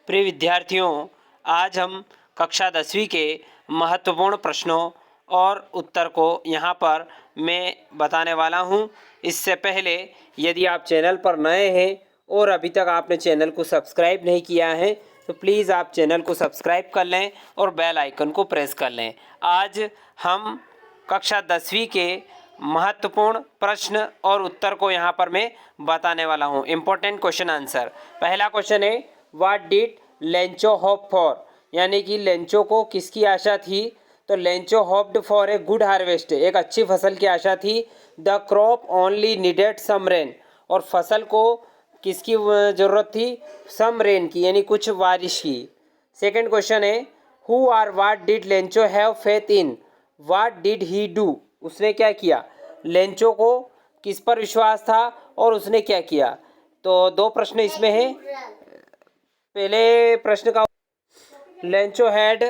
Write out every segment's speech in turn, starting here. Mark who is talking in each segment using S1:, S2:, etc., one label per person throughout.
S1: प्रिय विद्यार्थियों, आज हम कक्षा 10वीं के महत्वपूर्ण प्रश्नों और उत्तर को यहाँ पर मैं बताने वाला हूँ। इससे पहले यदि आप चैनल पर नए हैं और अभी तक आपने चैनल को सब्सक्राइब नहीं किया है तो प्लीज़ आप चैनल को सब्सक्राइब कर लें और बेल आइकन को प्रेस कर लें। आज हम कक्षा 10वीं के महत्वपूर्ण प्रश्न और उत्तर को यहाँ पर मैं बताने वाला हूँ। Important question answer. पहला क्वेश्चन है, what did Lencho hope for, यानी कि लेंचो को किसकी आशा थी? तो Lencho hoped for a good harvest, एक अच्छी फसल की आशा थी। The crop only needed some rain, और फसल को किसकी ज़रूरत थी? सम रेन की, यानी कुछ बारिश की। सेकेंड क्वेश्चन है, who are what did Lencho have faith in, what did he do, उसने क्या किया? लेंचो को किस पर विश्वास था और उसने क्या किया? तो दो प्रश्न इसमें हैं। पहले प्रश्न का, Lencho had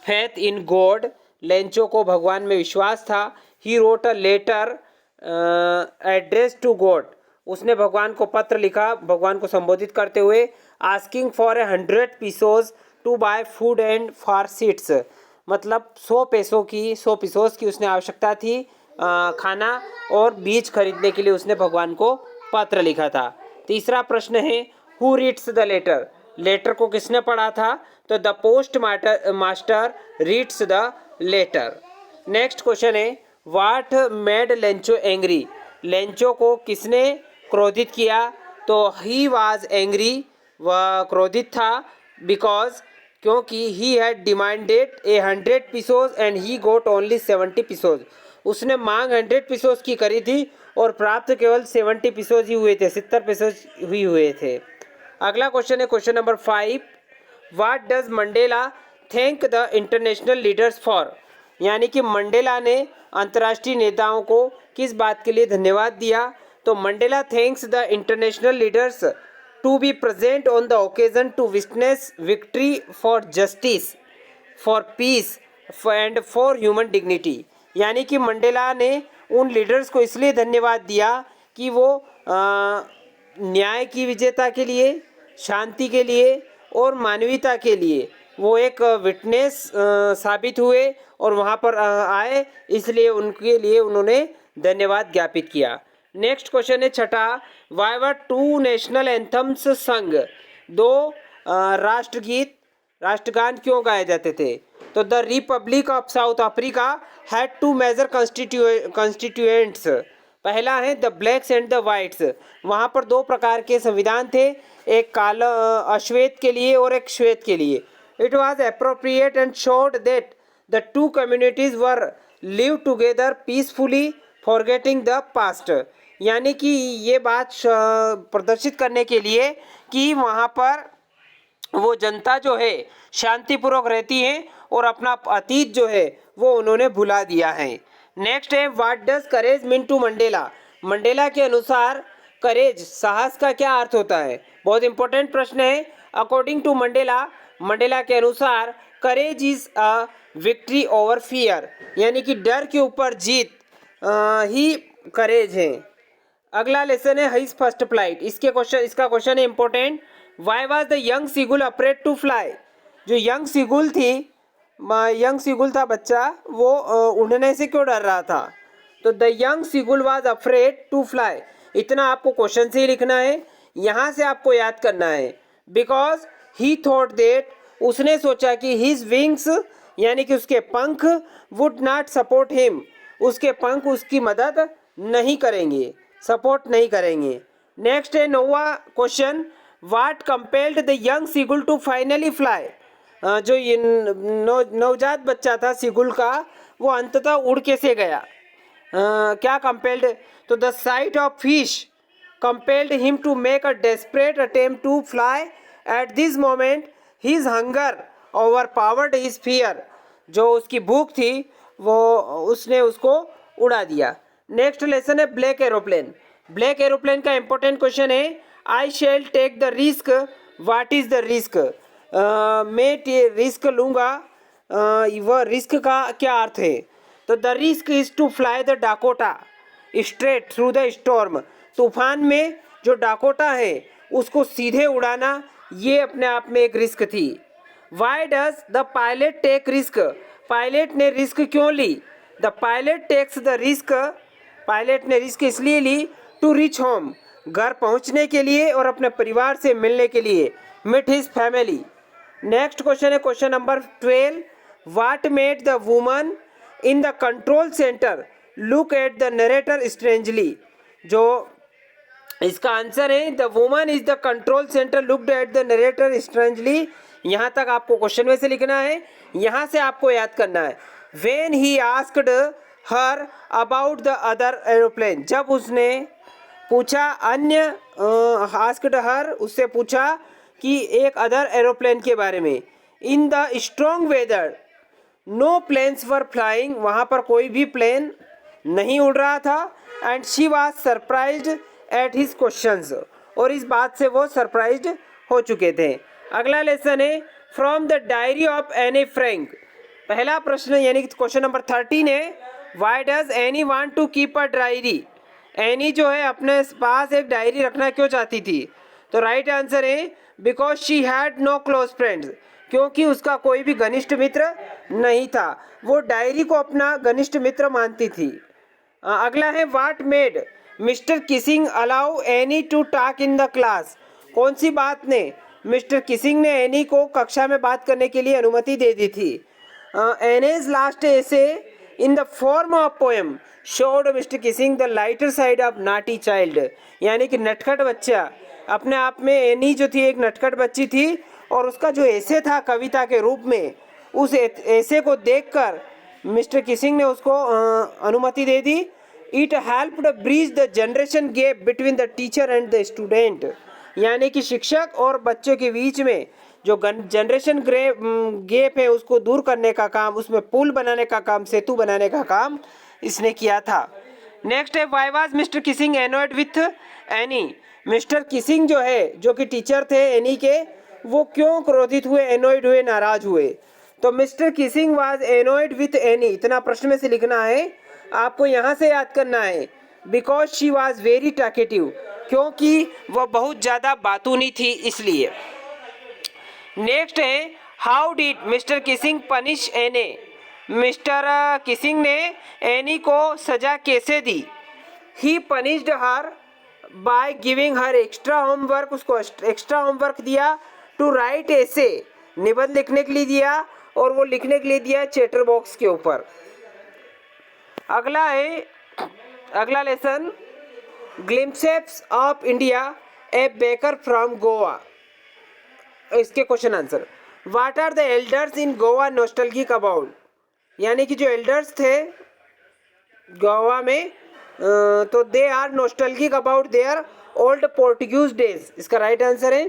S1: faith in God, Lencho को भगवान में विश्वास था। He wrote a letter address to God, उसने भगवान को पत्र लिखा भगवान को संबोधित करते हुए। Asking for 100 pesos to buy food and for seeds, मतलब 100 पीसोस की उसने आवश्यकता थी खाना और बीज खरीदने के लिए उसने भगवान को पत्र लिखा था। तीसरा प्रश्न है, who reads the letter, letter को किसने पढ़ा था? तो the post master reads the letter. Next question है, what made Lencho angry, Lencho को किसने क्रोधित किया? तो ही वाज एंग्री, वह क्रोधित था, बिकॉज क्योंकि he had demanded 100 pesos and he got only 70 pesos, उसने मांग 100 पीसोज की करी थी और प्राप्त केवल 70 पीसोज ही हुए थे, 70 पीसोज ही हुए थे। अगला क्वेश्चन है question number 5, what does Mandela thank the international leaders for, यानी कि मंडेला ने अंतर्राष्ट्रीय नेताओं को किस बात के लिए धन्यवाद दिया? तो Mandela thanks the international leaders to be present on the occasion to witness victory for justice, for peace and for human dignity, यानी कि मंडेला ने उन लीडर्स को इसलिए धन्यवाद दिया कि वो न्याय की विजेता के लिए, शांति के लिए और मानवीयता के लिए वो एक विटनेस साबित हुए और वहाँ पर आए, इसलिए उनके लिए उन्होंने धन्यवाद ज्ञापित किया। नेक्स्ट क्वेश्चन है छठा, वाई वर 2 नेशनल एंथम्स संग, दो राष्ट्रगान क्यों गाए जाते थे? तो the republic of South Africa had 2 major constituents, पहला है the blacks and the whites, वहाँ पर 2 प्रकार के संविधान थे, एक काला अश्वेत के लिए और एक श्वेत के लिए। It was appropriate and showed that the 2 communities were live together peacefully forgetting the past, यानी कि ये बात प्रदर्शित करने के लिए कि वहाँ पर वो जनता जो है शांतिपूर्वक रहती है और अपना अतीत जो है वो उन्होंने भुला दिया है। नेक्स्ट है, what does courage mean to Mandela, Mandela के अनुसार करेज, साहस का क्या अर्थ होता है? बहुत इंपॉर्टेंट प्रश्न है। अकॉर्डिंग टू मंडेला, मंडेला के अनुसार courage is a victory over fear, यानी कि डर के ऊपर जीत ही करेज है। अगला लेसन है हिज फर्स्ट फ्लाइट, इसका क्वेश्चन है important, why was the young seagull afraid to fly, जो यंग सीगुल था बच्चा, वो उड़ने से क्यों डर रहा था? तो the young seagull was afraid to fly, इतना आपको क्वेश्चन से ही लिखना है, यहाँ से आपको याद करना है। बिकॉज ही थॉट दैट, उसने सोचा कि हिज विंग्स, यानी कि उसके पंख, वुड नॉट सपोर्ट हिम, उसके पंख उसकी मदद नहीं करेंगे, सपोर्ट नहीं करेंगे। नेक्स्ट है 9वां question, what compelled the young seagull to finally fly, जो ये नवजात बच्चा था सीगुल का, वो अंततः उड़ कैसे गया? क्या कंपेल्ड? तो the sight of fish compelled him to make a desperate attempt to fly, at this moment his hunger overpowered his fear, जो उसकी भूख थी वो उसने उसको उड़ा दिया। नेक्स्ट लेसन है ब्लैक एरोप्लेन, ब्लैक एरोप्लेन का इंपॉर्टेंट क्वेश्चन है, I shall take the risk, what is the risk, मैं रिस्क लूँगा, वह रिस्क का क्या अर्थ है? तो the risk is to fly the Dakota straight through the storm, तूफान में जो डाकोटा है उसको सीधे उड़ाना, ये अपने आप में एक रिस्क थी। Why does the pilot take risk, pilot ने रिस्क क्यों ली? The pilot takes the risk, pilot ने रिस्क इसलिए ली टू रीच होम, घर पहुंचने के लिए और अपने परिवार से मिलने के लिए, meet his family. Next question है question number 12, what made the woman in the control centre look at the narrator strangely. जो इसका आंसर है the woman is the control centre looked at the narrator strangely. यहाँ तक आपको question में से लिखना है, यहाँ से आपको याद करना है। When he asked her about the other aeroplane, जब उसने पूछा अन्य, आस्क्ड हर उससे पूछा कि एक अदर एरोप्लेन के बारे में। In the strong weather no planes were flying, वहाँ पर कोई भी प्लेन नहीं उड़ रहा था। And she was surprised at his questions, और इस बात से वो सरप्राइज्ड हो चुके थे। अगला लेसन है from the diary of Anne Frank. पहला प्रश्न यानी कि क्वेश्चन नंबर 13 है, why does Anne want to keep a diary. Anne जो है अपने पास एक डायरी रखना क्यों चाहती थी? तो राइट आंसर है because she had no close friends, क्योंकि उसका कोई भी घनिष्ठ मित्र नहीं था, वो डायरी को अपना घनिष्ठ मित्र मानती थी। अगला है what made mister Keesing allow any two talk in the class. कौन सी बात ने मिस्टर किसिंग ने एनी को कक्षा में बात करने के लिए अनुमति दे दी थी? Annie's last essay in the form of poem showed mister Keesing the lighter side of naughty child, यानी कि नटखट बच्चा। अपने आप में एनी जो थी एक नटखट बच्ची थी, और उसका जो ऐसे था कविता के रूप में, उस ऐसे को देखकर मिस्टर किसिंग ने उसको अनुमति दे दी। It helped bridge the generation gap between the teacher and the student, यानी कि शिक्षक और बच्चों के बीच में जो जनरेशन गैप है उसको दूर करने का काम, उसमें पुल बनाने का काम, सेतु बनाने का काम इसने किया था। नेक्स्ट है why was mister Keesing annoyed with any. Mister kissing जो है, जो कि टीचर थे एनी के, वो क्यों क्रोधित हुए, एनॉयड हुए, नाराज हुए? तो mister Keesing was annoyed with any, इतना प्रश्न में से लिखना है, आपको यहाँ से याद करना है। Because she was very talkative, क्योंकि वह बहुत ज़्यादा बातूनी थी इसलिए। नेक्स्ट है how did mister Keesing punish Anne. Mister Keesing ने एनी को सजा कैसे दी? He punished her by giving her extra homework, उसको एक्स्ट्रा होमवर्क दिया। टू राइट ऐसे, निबंध लिखने के लिए दिया, और वो लिखने के लिए दिया चैटर बॉक्स के ऊपर। अगला है अगला lesson glimpses of India a baker from Goa. इसके question answer, what are the elders in Goa nostalgic about, यानी कि जो एल्डर्स थे गोवा में, तो they are nostalgic about their old Portuguese days, इसका राइट आंसर है।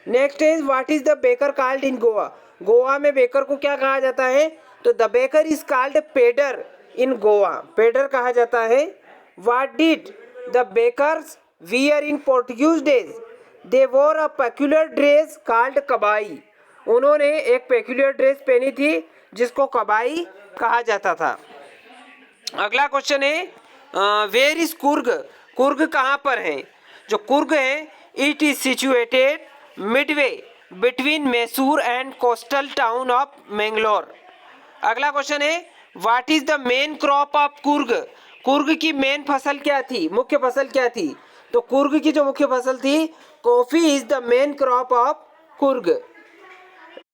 S1: Next is what is the baker called in Goa. Goa में बेकर को क्या कहा जाता है? तो the baker is called pader in Goa, pader कहा जाता है। What did the bakers wear in Portuguese days? They wore a peculiar dress called kabai, उन्होंने एक पेक्युलर ड्रेस पहनी थी जिसको कबाई कहा जाता था। अगला क्वेश्चन है वेयर इज कुर्ग। कुर्ग कहाँ पर है? जो कुर्ग है, it is situated Midway between Mysore and coastal town of Mangalore. अगला क्वेश्चन है what is the main crop of Coorg. Coorg की मेन फसल क्या थी, मुख्य फसल क्या थी? तो कुर्ग की जो मुख्य फसल थी, coffee is the main crop of Coorg.